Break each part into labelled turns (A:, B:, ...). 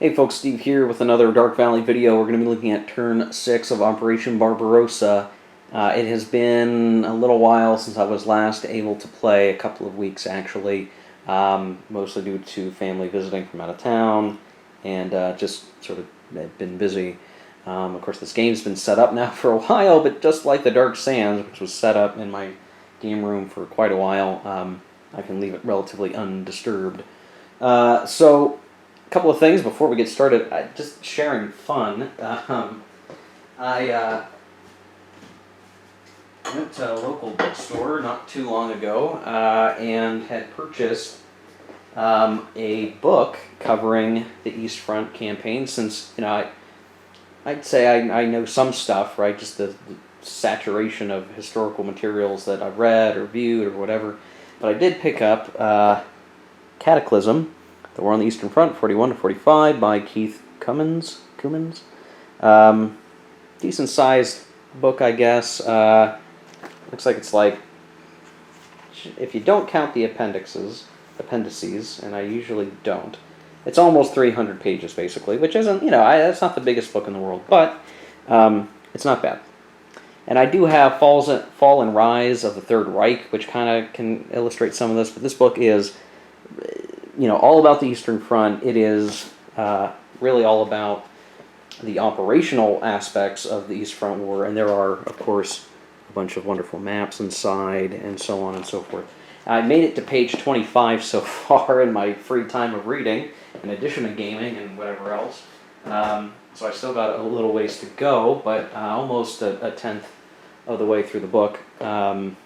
A: Hey folks, Steve here with another Dark Valley video. We're going to be looking at turn 6 of Operation Barbarossa. It has been a little while since I was last able to play, a couple of weeks actually, mostly due to family visiting from out of town and just sort of been busy. Of course, this game's been set up now for a while, but just like the Dark Sands, which was set up in my game room for quite a while, I can leave it relatively undisturbed. So, a couple of things before we get started. Just sharing fun. I went to a local bookstore not too long ago and had purchased a book covering the East Front campaign. Since I'd say I know some stuff, right? Just the saturation of historical materials that I've read or viewed or whatever. But I did pick up Cataclysm, The War on the Eastern Front, 41 to 45, by Keith Cummins. Decent-sized book, I guess. Looks like it's like, if you don't count the appendices, and I usually don't, it's almost 300 pages, basically, which isn't, that's not the biggest book in the world, but it's not bad. And I do have Fall and Rise of the Third Reich, which kind of can illustrate some of this, but this book is all about the Eastern Front. It is really all about the operational aspects of the East Front War, and there are, of course, a bunch of wonderful maps inside, and so on and so forth. I made it to page 25 so far in my free time of reading, in addition to gaming and whatever else. So I still got a little ways to go, but almost a tenth of the way through the book. And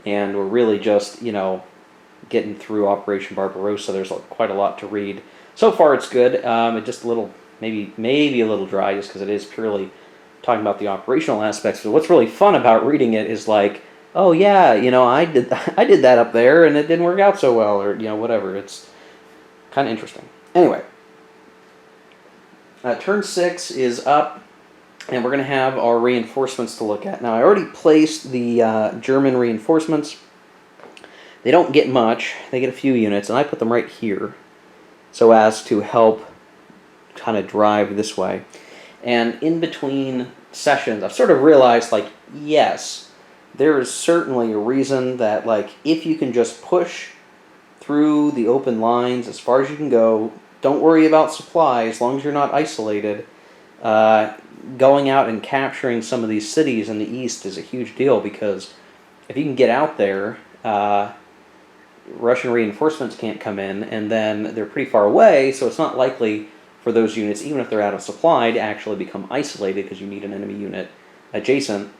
A: we're really just, getting through Operation Barbarossa. There's quite a lot to read. So far, it's good. It's just a little, maybe a little dry, just because it is purely talking about the operational aspects. But what's really fun about reading it is like, oh yeah, I did that up there, and it didn't work out so well, or whatever. It's kind of interesting. Anyway, turn 6 is up, and we're going to have our reinforcements to look at. Now, I already placed the German reinforcements. They don't get much. They get a few units, and I put them right here so as to help kind of drive this way. And in between sessions, I've sort of realized, yes, there is certainly a reason that, if you can just push through the open lines as far as you can go, don't worry about supply as long as you're not isolated, going out and capturing some of these cities in the east is a huge deal, because if you can get out there, Russian reinforcements can't come in, and then they're pretty far away, so it's not likely for those units, even if they're out of supply, to actually become isolated, because you need an enemy unit adjacent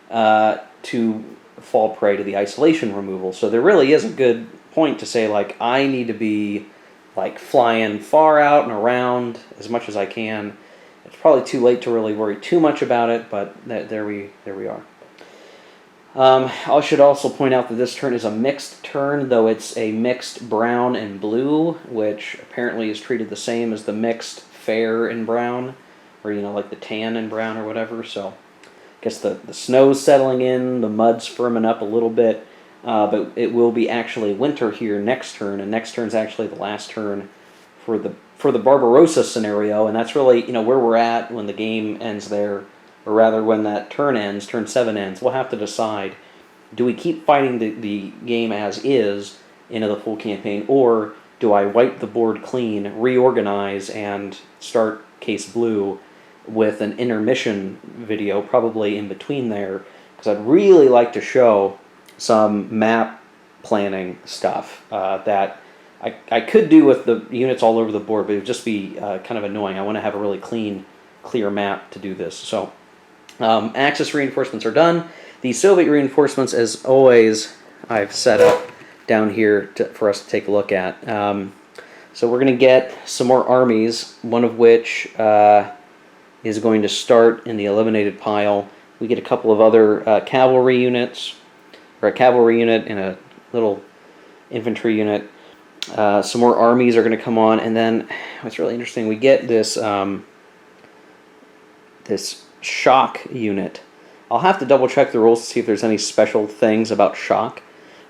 A: to fall prey to the isolation removal. So there really is a good point to say, I need to be flying far out and around as much as I can. It's probably too late to really worry too much about it, but there we are. I should also point out that this turn is a mixed turn, though it's a mixed brown and blue, which apparently is treated the same as the mixed fair and brown, or like the tan and brown or whatever. So I guess the snow's settling in, the mud's firming up a little bit, but it will be actually winter here next turn, and next turn's actually the last turn for the Barbarossa scenario, and that's really where we're at when the game ends there. Or rather, when that turn ends, turn 7 ends, we'll have to decide, do we keep fighting the game as is into the full campaign, or do I wipe the board clean, reorganize, and start Case Blue with an intermission video, probably in between there, because I'd really like to show some map planning stuff that I could do with the units all over the board, but it would just be kind of annoying. I want to have a really clear map to do this. So Axis reinforcements are done. The Soviet reinforcements, as always, I've set up down here for us to take a look at. So we're going to get some more armies, one of which is going to start in the eliminated pile. We get a couple of other cavalry units, or a cavalry unit and a little infantry unit. Some more armies are going to come on, and then what's really interesting, we get this this shock unit. I'll have to double check the rules to see if there's any special things about shock,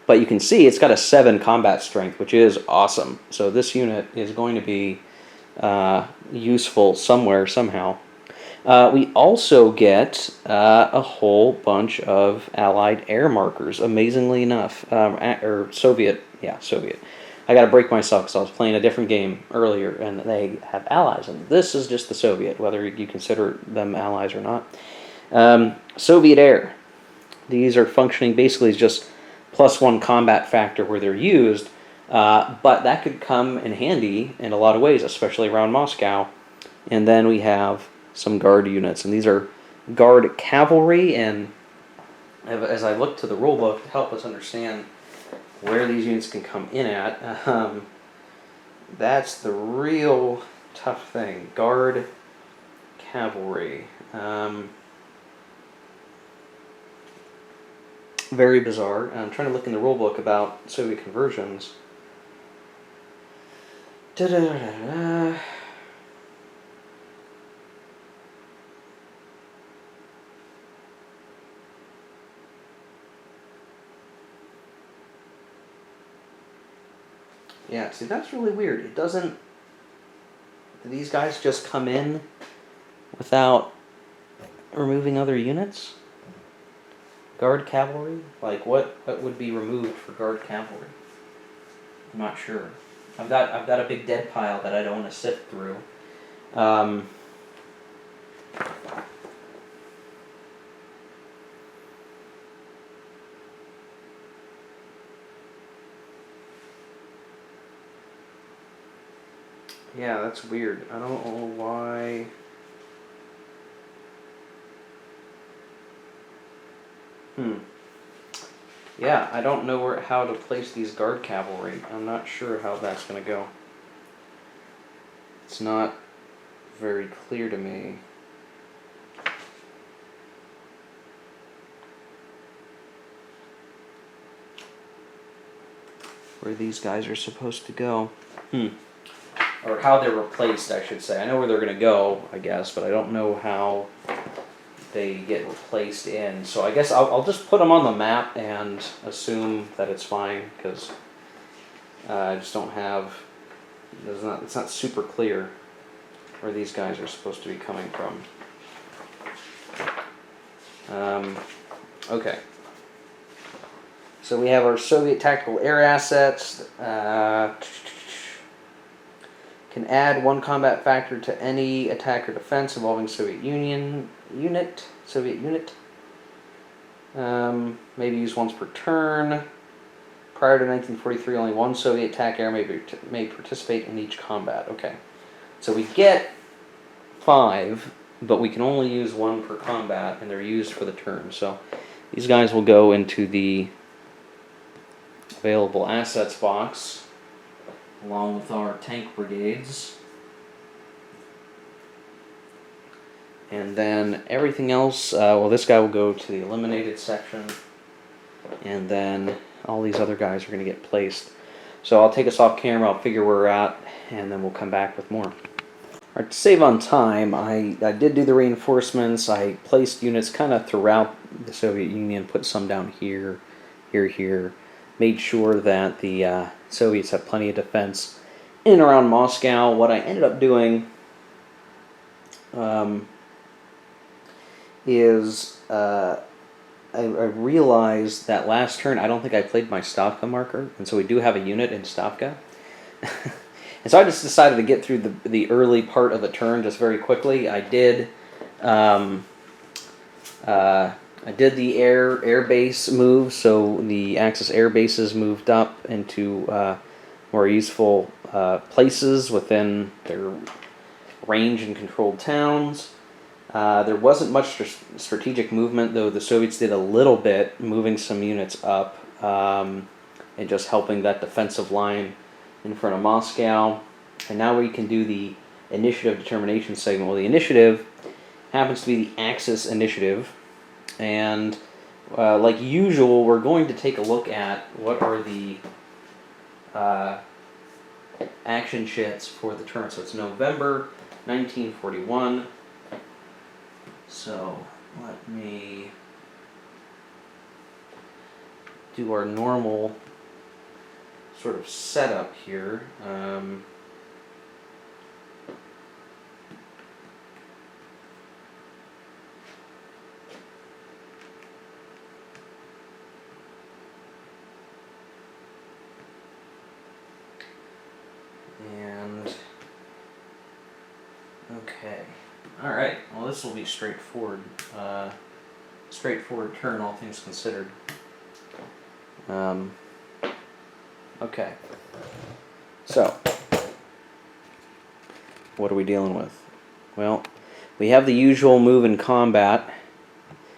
A: but you can see it's got a 7 combat strength, which is awesome. So this unit is going to be useful somewhere, somehow. We also get a whole bunch of Allied air markers, amazingly enough. Or Soviet, yeah, Soviet. I got to break myself because I was playing a different game earlier, and they have allies, and this is just the Soviet, whether you consider them allies or not. Soviet air. These are functioning basically as just +1 combat factor where they're used, but that could come in handy in a lot of ways, especially around Moscow. And then we have some guard units, and these are guard cavalry. And as I look to the rulebook to help us understand where these units can come in at, that's the real tough thing. Guard cavalry. Very bizarre. I'm trying to look in the rulebook about Soviet conversions. Da-da-da-da-da. Yeah, see, that's really weird. It doesn't... Do these guys just come in without removing other units? Guard cavalry? Like, what would be removed for guard cavalry? I'm not sure. I've got a big dead pile that I don't want to sift through. Yeah, that's weird. I don't know why. Yeah, I don't know how to place these guard cavalry. I'm not sure how that's going to go. It's not very clear to me. Where these guys are supposed to go. Or how they're replaced, I should say. I know where they're going to go, I guess, but I don't know how they get replaced in. So I guess I'll just put them on the map and assume that it's fine, because I just don't have... It's not super clear where these guys are supposed to be coming from. Okay. So we have our Soviet tactical air assets. Can add 1 combat factor to any attack or defense involving Soviet unit. Maybe use once per turn. Prior to 1943, only 1 Soviet attack air may participate in each combat. Okay, so we get 5, but we can only use 1 per combat, and they're used for the turn. So these guys will go into the available assets box, along with our tank brigades. And then everything else, well, this guy will go to the eliminated section, and then all these other guys are going to get placed. So I'll take us off camera, I'll figure where we're at, and then we'll come back with more. Alright, to save on time, I did do the reinforcements. I placed units kind of throughout the Soviet Union, put some down here, here. Made sure that the Soviets have plenty of defense in and around Moscow. What I ended up doing is I realized that last turn I don't think I played my Stavka marker, and so we do have a unit in Stavka. And so I just decided to get through the early part of the turn just very quickly. I did the air base move, so the Axis air bases moved up into more useful places within their range and controlled towns. There wasn't much strategic movement, though the Soviets did a little bit, moving some units up and just helping that defensive line in front of Moscow. And now we can do the initiative determination segment. Well, the initiative happens to be the Axis initiative. And like usual, we're going to take a look at what are the action sheets for the turn. So it's November 1941. So let me do our normal sort of setup here. Okay. All right. Well, this will be straightforward. Straightforward turn, all things considered. Okay. So, what are we dealing with? Well, we have the usual move in combat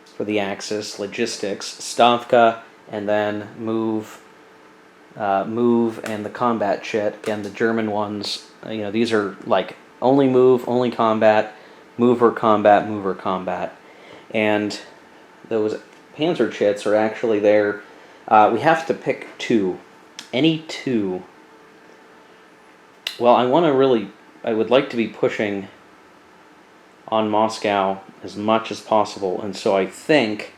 A: for the Axis, logistics, Stavka, and then move, and the combat chit. Again, the German ones, these are like only move, only combat, mover, combat, mover, combat. And those Panzer chits are actually there. We have to pick two. Any two. Well, I would like to be pushing on Moscow as much as possible, and so I think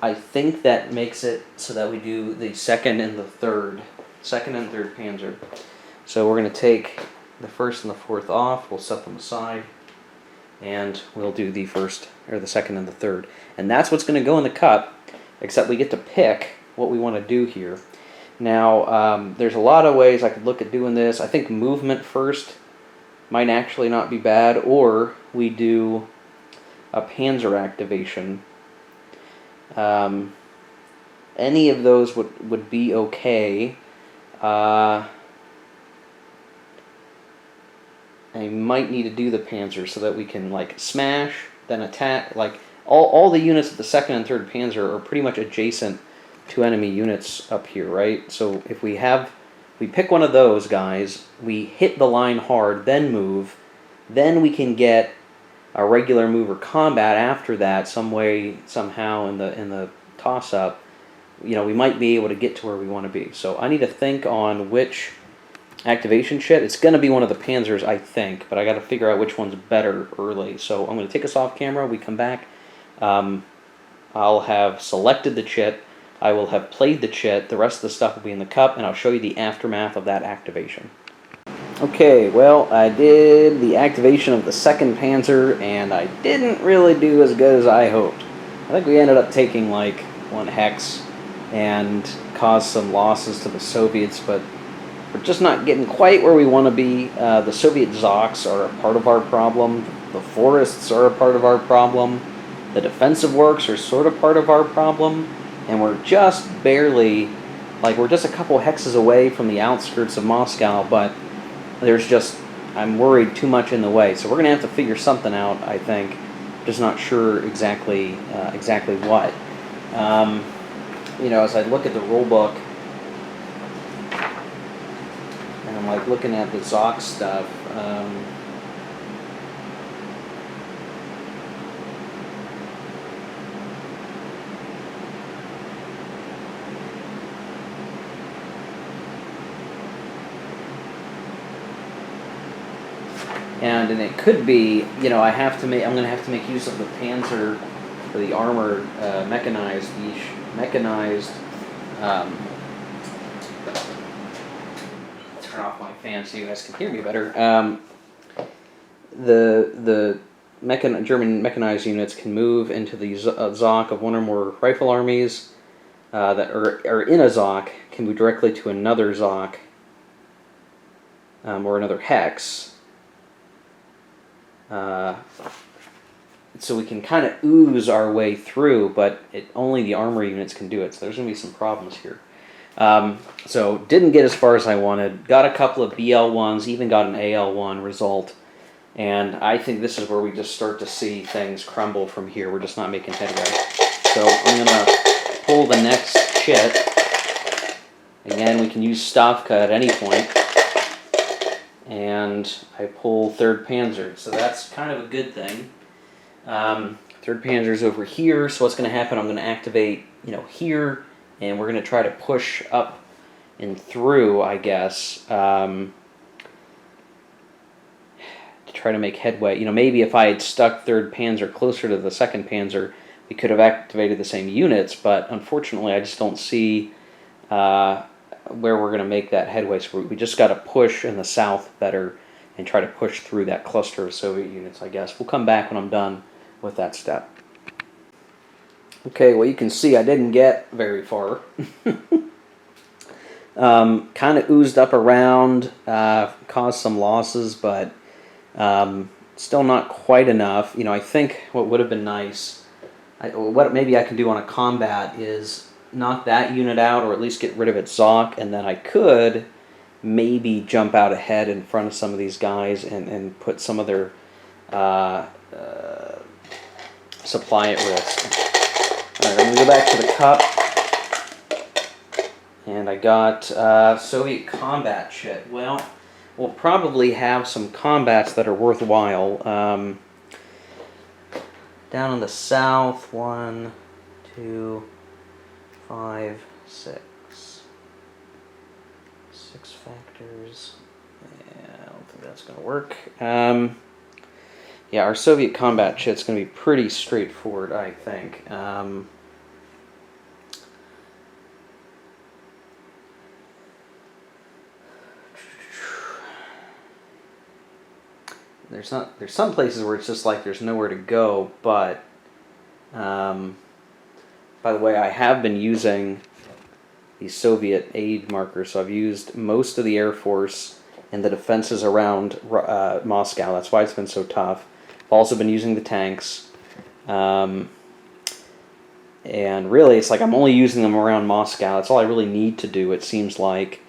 A: that makes it so that we do the second and third Panzer. So we're going to take the first and the fourth off. We'll set them aside, and we'll do the second and the third, and that's what's going to go in the cut. Except we get to pick what we want to do here. Now, there's a lot of ways I could look at doing this. I think movement first might actually not be bad, or we do a Panzer activation. Any of those would be okay. I might need to do the Panzer so that we can like smash, then attack. Like all the units of the second and third Panzer are pretty much adjacent to enemy units up here, right? So if we pick one of those guys, we hit the line hard, then move, then we can get a regular move or combat after that some way, somehow in the toss-up. We might be able to get to where we want to be. So I need to think on which activation shit. It's going to be one of the Panzers, I think, but I got to figure out which one's better early. So I'm going to take us off camera. We come back. I'll have selected the chit. I will have played the chit. The rest of the stuff will be in the cup, and I'll show you the aftermath of that activation. Okay, well, I did the activation of the second Panzer, and I didn't really do as good as I hoped. I think we ended up taking like one hex and caused some losses to the Soviets, but we're just not getting quite where we want to be. The Soviet Zoks are a part of our problem. The forests are a part of our problem. The defensive works are sort of part of our problem. And we're just barely, we're just a couple hexes away from the outskirts of Moscow, but I'm worried too much in the way. So we're going to have to figure something out, I think. Just not sure exactly what. As I look at the rule book, and I'm looking at the Zok stuff, and it could be, I'm going to have to make use of the Panzer for the armored, mechanized. Turn off my fan so you guys can hear me better. The German mechanized units can move into the Zok of one or more rifle armies that are in a Zok, can move directly to another Zok or another hex. So we can kind of ooze our way through, but only the armor units can do it, so there's going to be some problems here. So didn't get as far as I wanted. Got a couple of BL1s, even got an AL1 result, and I think this is where we just start to see things crumble from here. We're just not making headway. So I'm going to pull the next chit. Again, we can use Stavka at any point. And I pull 3rd Panzer, so that's kind of a good thing. 3rd Panzer's over here, so what's going to happen, I'm going to activate, here, and we're going to try to push up and through, I guess, to try to make headway. Maybe if I had stuck 3rd Panzer closer to the 2nd Panzer, we could have activated the same units, but unfortunately I just don't see where we're going to make that headway. So we just got to push in the south better and try to push through that cluster of Soviet units, I guess. We'll come back when I'm done with that step. Okay, well, you can see I didn't get very far. Kind of oozed up around, caused some losses, but Still not quite enough. You know, I think what would have been nice, what maybe I can do on a combat is knock that unit out, or at least get rid of its Zoc, and then I could maybe jump out ahead in front of some of these guys and put some of their uh, supply at risk. Alright, I'm going to go back to the cup. And I got Soviet combat chit. Well, we'll probably have some combats that are worthwhile. Down in the south, 1, 2, 5, 6. 6 factors. Yeah, I don't think that's going to work. Yeah, our Soviet combat chit's going to be pretty straightforward, I think. There's some places where it's just like there's nowhere to go, but by the way, I have been using these Soviet aid markers, so I've used most of the Air Force and the defenses around Moscow. That's why it's been so tough. I've also been using the tanks, and really it's like I'm only using them around Moscow. That's all I really need to do, it seems like.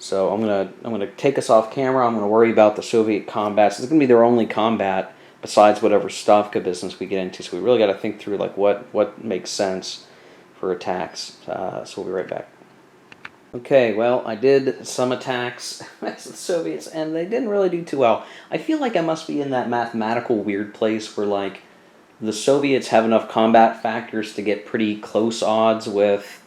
A: So I'm gonna take us off camera. I'm gonna worry about the Soviet combats. It's gonna be their only combat besides whatever Stavka business we get into. So we really got to think through like what makes sense for attacks. So we'll be right back. Okay, well, I did some attacks against the Soviets, and they didn't really do too well. I feel like I must be in that mathematical weird place where like the Soviets have enough combat factors to get pretty close odds with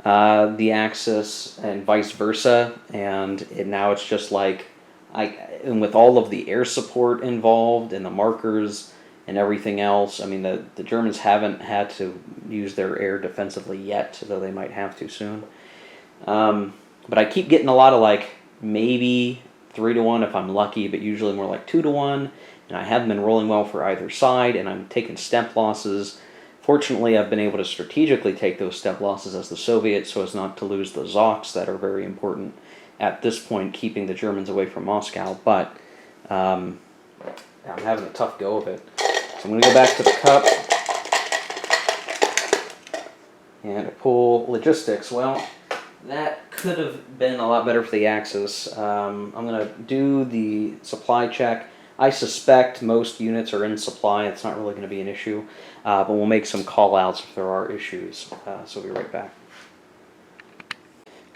A: the Axis and vice versa, and now it's just like, and with all of the air support involved and the markers and everything else, I mean, the Germans haven't had to use their air defensively yet, though they might have to soon. But I keep getting a lot of like maybe 3-1 if I'm lucky, but usually more like 2-1, and I haven't been rolling well for either side, and I'm taking step losses. Fortunately, I've been able to strategically take those step losses as the Soviets so as not to lose the Zocs that are very important at this point, keeping the Germans away from Moscow. But I'm having a tough go of it. So I'm going to go back to the cup and pull logistics. Well, that could have been a lot better for the Axis. I'm going to do the supply check. I suspect most units are in supply. It's not really going to be an issue, but we'll make some call-outs if there are issues. So we'll be right back.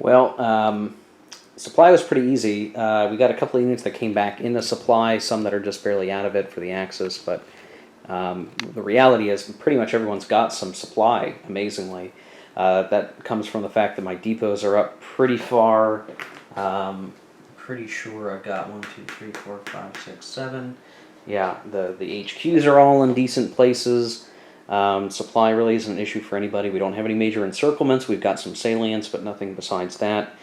A: Well, supply was pretty easy. We got a couple of units that came back in the supply, some that are just barely out of it for the Axis, but the reality is pretty much everyone's got some supply, amazingly. That comes from the fact that my depots are up pretty far. Pretty sure I've got 1, 2, 3, 4, 5, 6, 7. Yeah, the HQs are all in decent places. Supply really isn't an issue for anybody. We don't have any major encirclements. We've got some salients, but nothing besides that,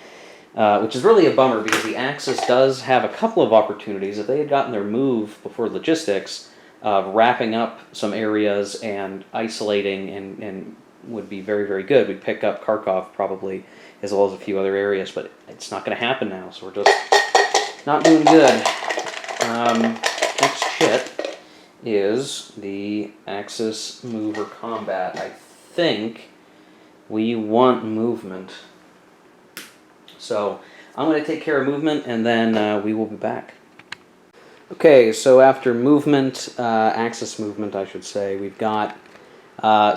A: which is really a bummer because the Axis does have a couple of opportunities. If they had gotten their move before logistics, wrapping up some areas and isolating and would be very, very good. We'd pick up Kharkov probably, as well as a few other areas, but it's not going to happen now, so we're just not doing good. Next chit is the Axis Mover Combat. I think we want movement. So I'm going to take care of movement, and then we will be back. Okay, so after movement, Axis movement, I should say, we've got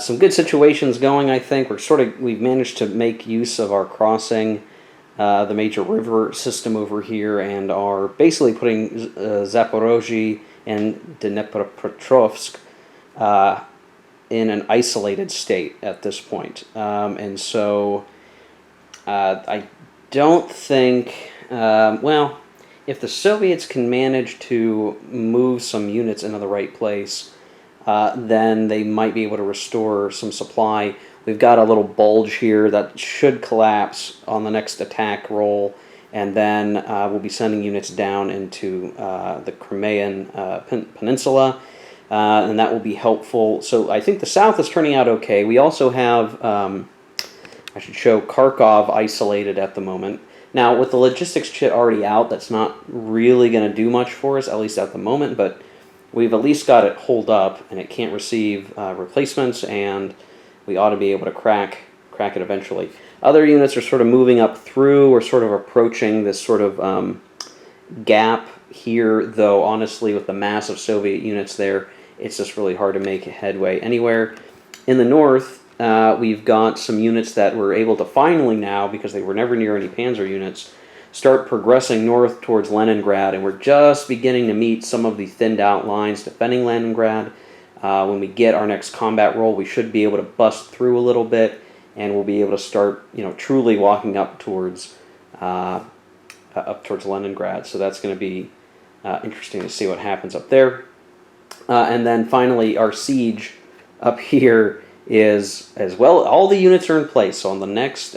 A: some good situations going, I think. We've managed to make use of our crossing the major river system over here and are basically putting Zaporozhye and Dnepropetrovsk in an isolated state at this point. And so I don't think, well, if the Soviets can manage to move some units into the right place, then they might be able to restore some supply. We've got a little bulge here that should collapse on the next attack roll, and then we'll be sending units down into the Crimean Peninsula, and that will be helpful. So I think the south is turning out okay. We also have, I should show Kharkov isolated at the moment. Now, with the logistics chit already out, that's not really going to do much for us, at least at the moment, but we've at least got it holed up, and it can't receive replacements, and we ought to be able to crack it eventually. Other units are sort of moving up through, or sort of approaching this sort of gap here, though honestly with the mass of Soviet units there, it's just really hard to make headway anywhere. In the north, we've got some units that we're able to finally now, because they were never near any Panzer units, start progressing north towards Leningrad, and we're just beginning to meet some of the thinned out lines defending Leningrad. When we get our next combat roll, we should be able to bust through a little bit, and we'll be able to start, truly walking up towards Leningrad. So that's going to be interesting to see what happens up there. And then finally, our siege up here is as well. All the units are in place. So on the next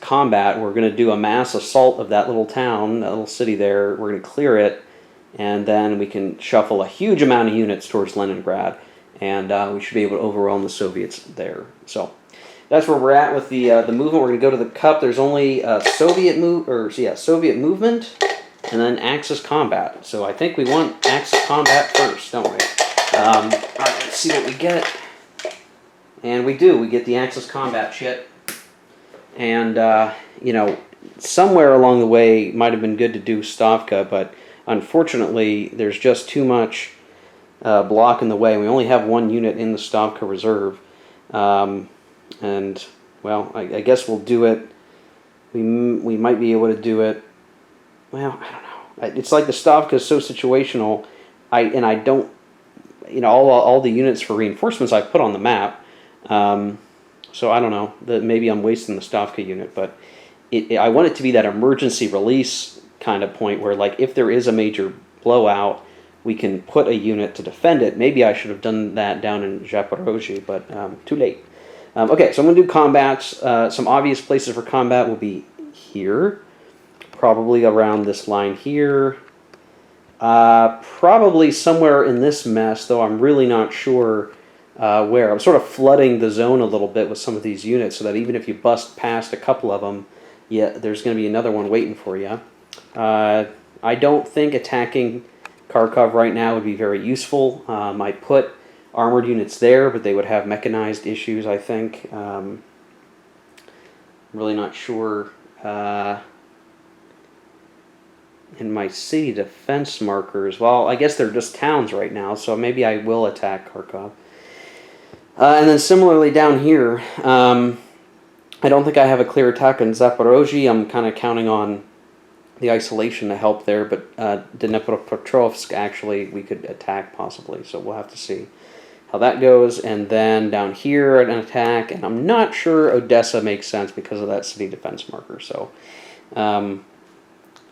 A: combat, we're going to do a mass assault of that little town, that little city there. We're going to clear it, and then we can shuffle a huge amount of units towards Leningrad, and we should be able to overwhelm the Soviets there. So that's where we're at with the movement. We're going to go to the cup. There's only Soviet movement, and then Axis combat. So I think we want Axis combat first, don't we? All right, let's see what we get. And we do. We get the Axis combat chit. And, somewhere along the way, it might have been good to do Stavka, but unfortunately, there's just too much block in the way. We only have one unit in the Stavka reserve. And, well, I guess we'll do it. We might be able to do it. Well, I don't know. It's like the Stavka is so situational. I don't, all the units for reinforcements I put on the map. So I don't know. Maybe I'm wasting the Stavka unit, but I want it to be that emergency release kind of point where, like, if there is a major blowout, we can put a unit to defend it. Maybe I should have done that down in Zaporozhye, but too late. Okay, so I'm going to do combats. Some obvious places for combat will be here, probably around this line here, probably somewhere in this mess, though I'm really not sure where. I'm sort of flooding the zone a little bit with some of these units so that even if you bust past a couple of them, there's going to be another one waiting for you. I don't think attacking Kharkov right now would be very useful. I put armored units there, but they would have mechanized issues, I think. I'm really not sure. In my city defense markers, well, I guess they're just towns right now, so maybe I will attack Kharkov. And then similarly down here, I don't think I have a clear attack on Zaporozhye. I'm kind of counting on the isolation to help there, but Dnepropetrovsk, actually, we could attack possibly, so we'll have to see how that goes. And then down here, an attack, and I'm not sure Odessa makes sense because of that city defense marker, so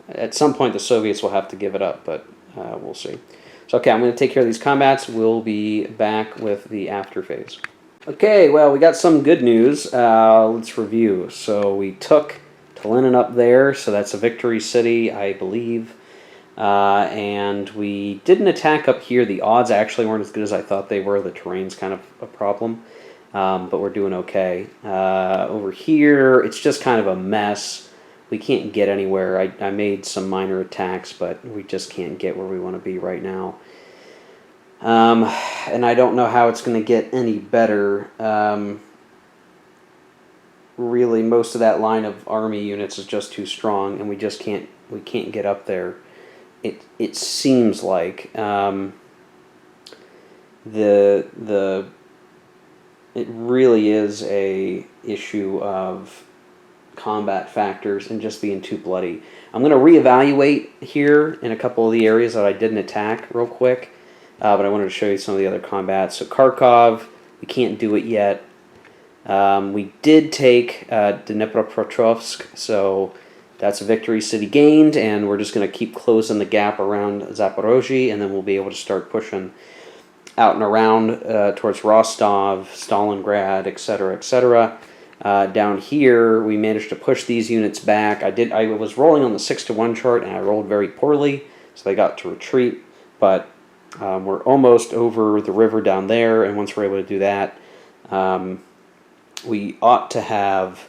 A: at some point the Soviets will have to give it up, but we'll see. So, okay, I'm going to take care of these combats. We'll be back with the after phase. Okay, well, we got some good news. Let's review. So we took Tallinn up there, so that's a victory city, I believe. And we didn't attack up here. The odds actually weren't as good as I thought they were. The terrain's kind of a problem, but we're doing okay. Over here, it's just kind of a mess. We can't get anywhere. I made some minor attacks, but we just can't get where we want to be right now. And I don't know how it's going to get any better. Really, most of that line of army units is just too strong, and we can't get up there. It seems like it really is a issue of combat factors and just being too bloody. I'm going to reevaluate here in a couple of the areas that I didn't attack real quick, but I wanted to show you some of the other combats. So Kharkov, we can't do it yet. We did take Dnepropetrovsk, so that's a victory city gained, and we're just going to keep closing the gap around Zaporozhye, and then we'll be able to start pushing out and around towards Rostov, Stalingrad, etc., etc. Down here, we managed to push these units back. I was rolling on the 6-to-1 chart, and I rolled very poorly, so they got to retreat. But we're almost over the river down there, and once we're able to do that, we ought to have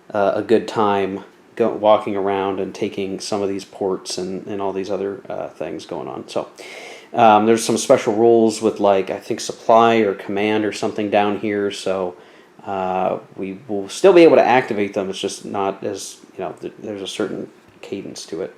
A: a good time walking around and taking some of these ports and all these other things going on. So there's some special rules with, like, I think supply or command or something down here. So we will still be able to activate them. It's just not as, there's a certain cadence to it.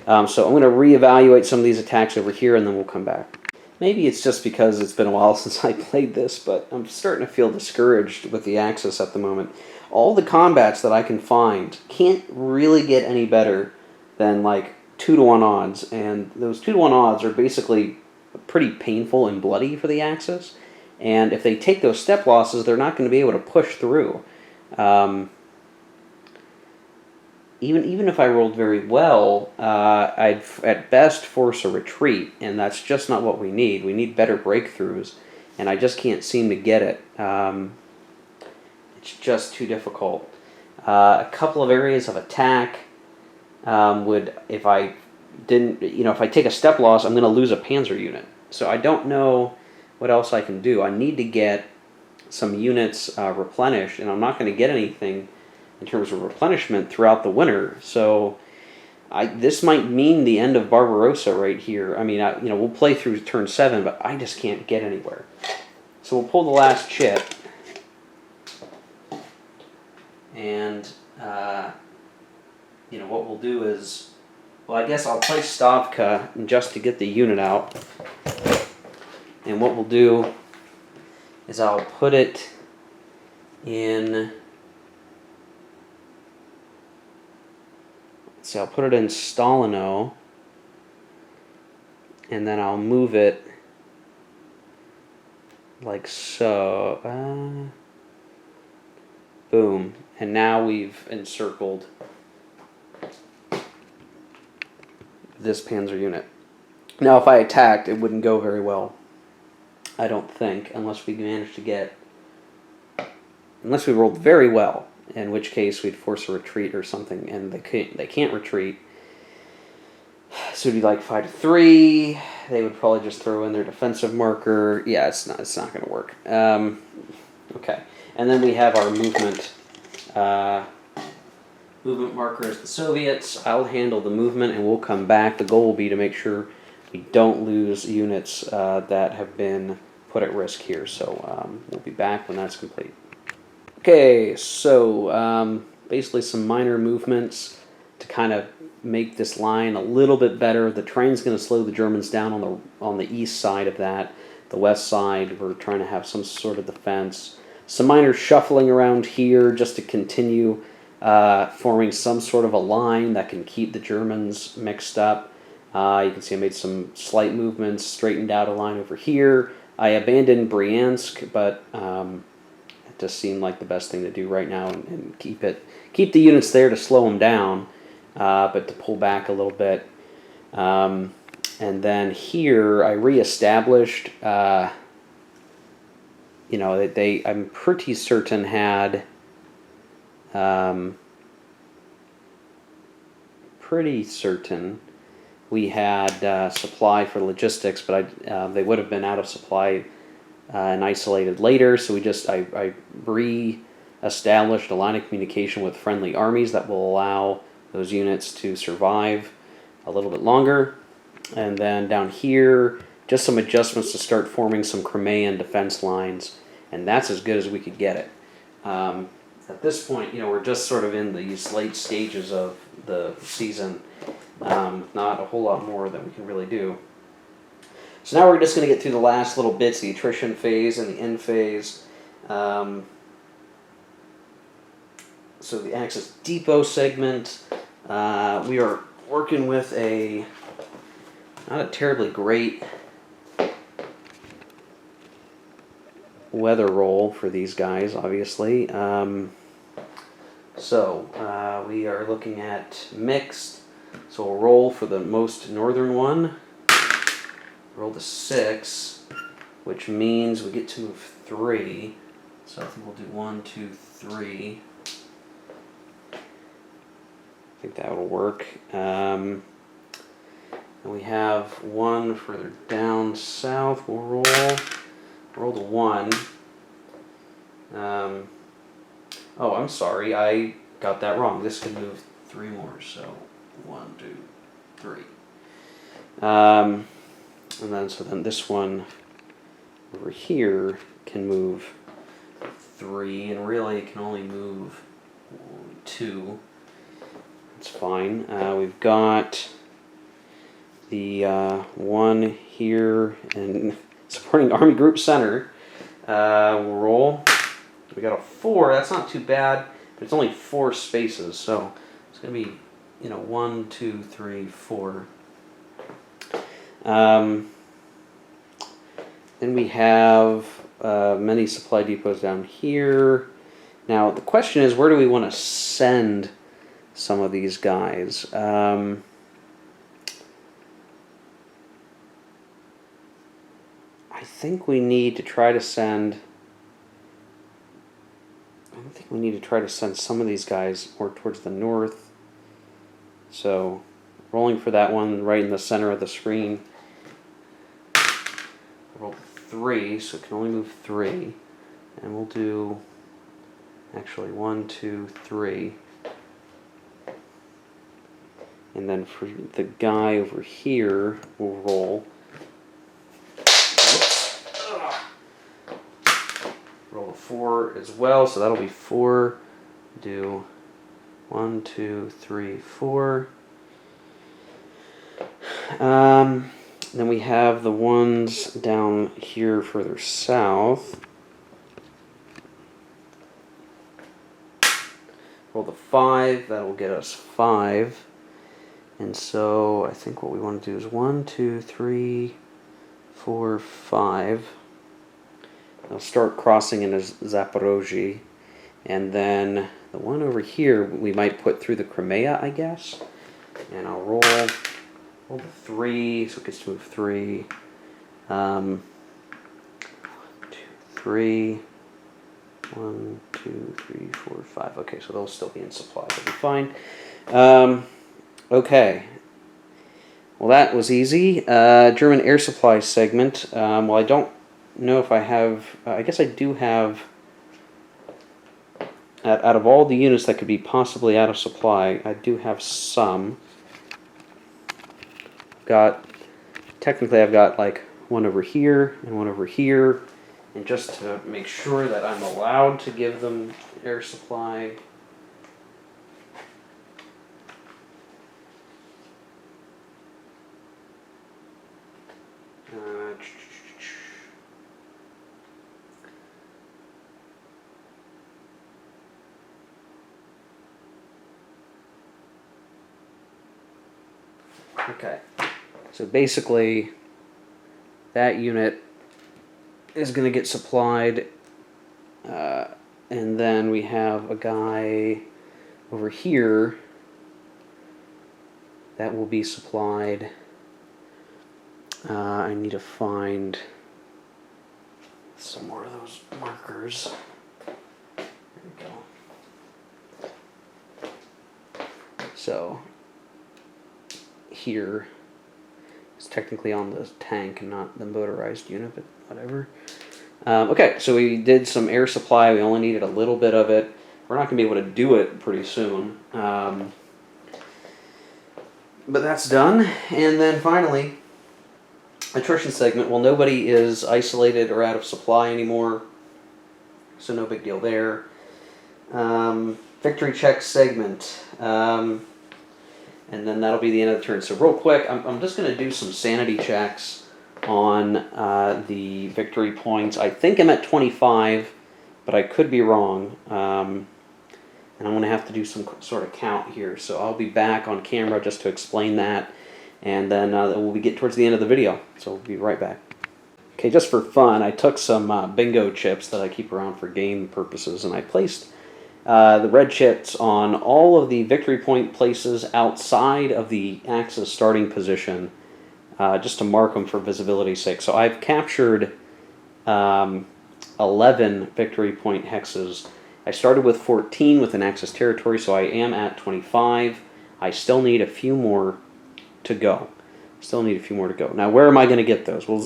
A: So I'm going to reevaluate some of these attacks over here, and then we'll come back. Maybe it's just because it's been a while since I played this, but I'm starting to feel discouraged with the Axis at the moment. All the combats that I can find can't really get any better than like 2-to-1 odds, and those 2-to-1 odds are basically pretty painful and bloody for the Axis. And if they take those step losses, they're not going to be able to push through. Even if I rolled very well, I'd at best force a retreat, and that's just not what we need. We need better breakthroughs, and I just can't seem to get it. It's just too difficult. A couple of areas of attack would, if I didn't, if I take a step loss, I'm going to lose a panzer unit. So I don't know what else I can do. I need to get some units replenished, and I'm not going to get anything in terms of replenishment throughout the winter. So this might mean the end of Barbarossa right here. I mean, we'll play through turn 7, but I just can't get anywhere. So we'll pull the last chip. And, what we'll do is, well, I guess I'll play Stavka just to get the unit out. And what we'll do is I'll put it in, I'll put it in Stalino, and then I'll move it like so. Boom. And now we've encircled this panzer unit. Now if I attacked, it wouldn't go very well, I don't think, unless we managed to get, unless we rolled very well, in which case we'd force a retreat or something, and they can't retreat. So it'd be like 5-3. They would probably just throw in their defensive marker. Yeah, it's not going to work. Okay, and then we have our movement. Movement marker is the Soviets. I'll handle the movement, and we'll come back. The goal will be to make sure we don't lose units that have been put at risk here. So we'll be back when that's complete. Okay, so basically some minor movements to kind of make this line a little bit better. The train's going to slow the Germans down on the east side of that. The west side, we're trying to have some sort of defense. Some minor shuffling around here just to continue forming some sort of a line that can keep the Germans mixed up. You can see I made some slight movements, straightened out a line over here. I abandoned Bryansk, but it just seemed like the best thing to do right now, and keep the units there to slow them down, but to pull back a little bit. And then here I reestablished. I'm pretty certain had. Pretty certain we had supply for logistics, but they would have been out of supply and isolated later. So I re-established a line of communication with friendly armies that will allow those units to survive a little bit longer. And then down here, just some adjustments to start forming some Crimean defense lines, and that's as good as we could get it. At this point, we're just sort of in these late stages of the season. Not a whole lot more that we can really do. So now we're just going to get through the last little bits, the attrition phase and the end phase. So the Axis depot segment, we are working with not a terribly great weather roll for these guys, obviously. So we are looking at mixed. So we'll roll for the most northern one. Roll the 6, which means we get to move 3. So I think we'll do 1, 2, 3. I think that will work. And we have 1 further down south. We'll roll the 1. Oh, I'm sorry. I got that wrong. This can move 3 more, so 1, 2, 3. And then this one over here can move 3, and really can only move 2. That's fine. We've got the one here in supporting Army Group Center. We'll roll. We got a 4. That's not too bad, but it's only 4 spaces, so it's going to be, 1, 2, 3, 4. Then we have many supply depots down here. Now the question is, where do we want to send some of these guys? I think we need to try to send. I think we need to try to send some of these guys more towards the north. So, rolling for that one right in the center of the screen. Roll 3, so it can only move 3. And we'll do, actually, 1, 2, 3. And then for the guy over here, we'll roll. Roll a 4 as well, so that'll be 4. Do 1, 2, 3, 4. Then we have the ones down here further south. Roll the 5, that'll get us 5. And so I think what we want to do is 1, 2, 3, 4, 5. I'll start crossing into Zaporozhye, and then the one over here we might put through the Crimea, I guess. And I'll roll the 3, so it gets to move 3. 1, 2, 3. 1, 2, 3, 4, 5. Okay, so they'll still be in supply. They'll be fine. Okay. Well, that was easy. German air supply segment. Well, I don't know if I have. I guess I do have. Out of all the units that could be possibly out of supply, I do have some. Technically, I've got like one over here and one over here. And just to make sure that I'm allowed to give them air supply. Okay, so basically that unit is going to get supplied, and then we have a guy over here that will be supplied. I need to find some more of those markers. There we go. So here it's technically on the tank and not the motorized unit, but whatever. Okay, so we did some air supply. We only needed a little bit of it. We're not going to be able to do it pretty soon. But that's done. And then finally, attrition segment. Well, nobody is isolated or out of supply anymore, so no big deal there. Victory check segment. And then that'll be the end of the turn. So real quick, I'm just going to do some sanity checks on the victory points. I think I'm at 25, but I could be wrong. And I'm going to have to do some sort of count here. So I'll be back on camera just to explain that. And then we'll get towards the end of the video. So we'll be right back. Okay, just for fun, I took some bingo chips that I keep around for game purposes, and I placed the red chips on all of the victory point places outside of the Axis starting position, just to mark them for visibility's sake. So I've captured 11 victory point hexes. I started with 14 within Axis territory, so I am at 25. I still need a few more to go. Now, where am I going to get those? Well,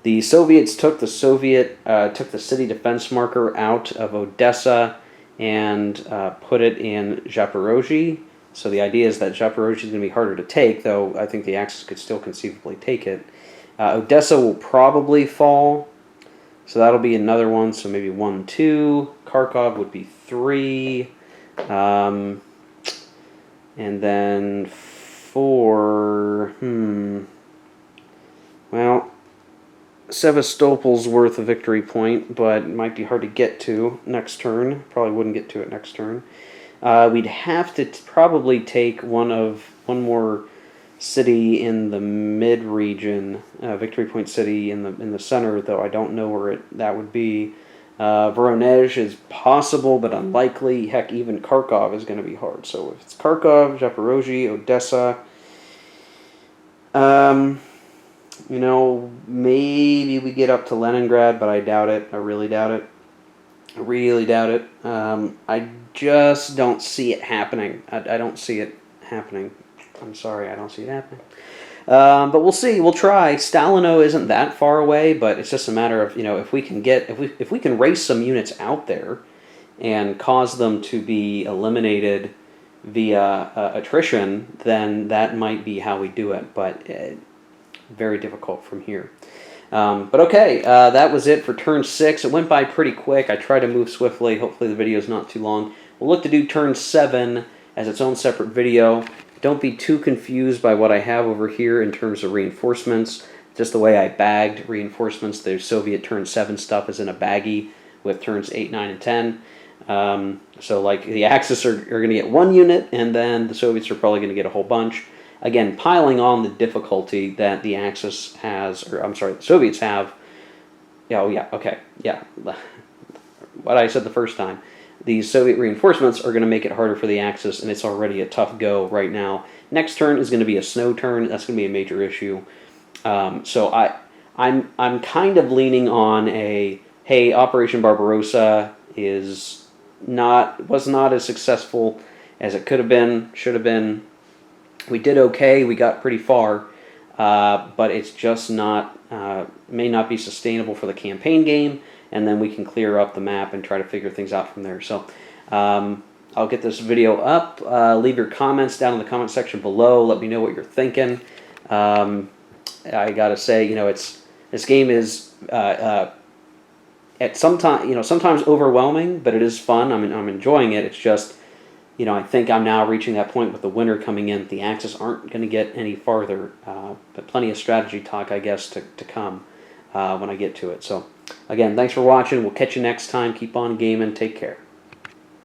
A: The The Soviets took the city defense marker out of Odessa and put it in Zaporozhye. So the idea is that Zaporozhye is going to be harder to take, though I think the Axis could still conceivably take it. Odessa will probably fall, so that'll be another one. So maybe 1, 2. Kharkov would be 3. And then 4. Well, Sevastopol's worth a victory point, but it might be hard to get to next turn. Probably wouldn't get to it next turn. We'd have to probably take one more city in the mid region, victory point city in the center, though I don't know where that would be. Voronezh is possible, but unlikely. Heck, even Kharkov is going to be hard. So if it's Kharkov, Zaporozhye, Odessa, maybe we get up to Leningrad, but I doubt it. I really doubt it. I just don't see it happening. I don't see it happening. I'm sorry, I don't see it happening. But we'll see. We'll try. Stalino isn't that far away, but it's just a matter of if we can race some units out there and cause them to be eliminated via attrition, then that might be how we do it. But very difficult from here. But okay, that was it for turn 6. It went by pretty quick. I tried to move swiftly. Hopefully the video is not too long. We'll look to do turn 7 as its own separate video. Don't be too confused by what I have over here in terms of reinforcements. Just the way I bagged reinforcements. The Soviet turn 7 stuff is in a baggie with turns 8, 9, and 10. So like the Axis are going to get 1 unit, and then the Soviets are probably going to get a whole bunch. Again, piling on the difficulty that the Axis has, or I'm sorry, the Soviets have. What I said the first time. These Soviet reinforcements are going to make it harder for the Axis, and it's already a tough go right now. Next turn is going to be a snow turn. That's going to be a major issue. So I'm kind of leaning on hey, Operation Barbarossa was not as successful as it could have been, should have been. We did okay. We got pretty far, but it's just may not be sustainable for the campaign game. And then we can clear up the map and try to figure things out from there. So I'll get this video up. Leave your comments down in the comment section below. Let me know what you're thinking. I gotta say, this game is sometimes overwhelming, but it is fun. I'm enjoying it. It's just I think I'm now reaching that point with the winter coming in. The Axis aren't going to get any farther, but plenty of strategy talk, I guess, to come when I get to it. So, again, thanks for watching. We'll catch you next time. Keep on gaming. Take care.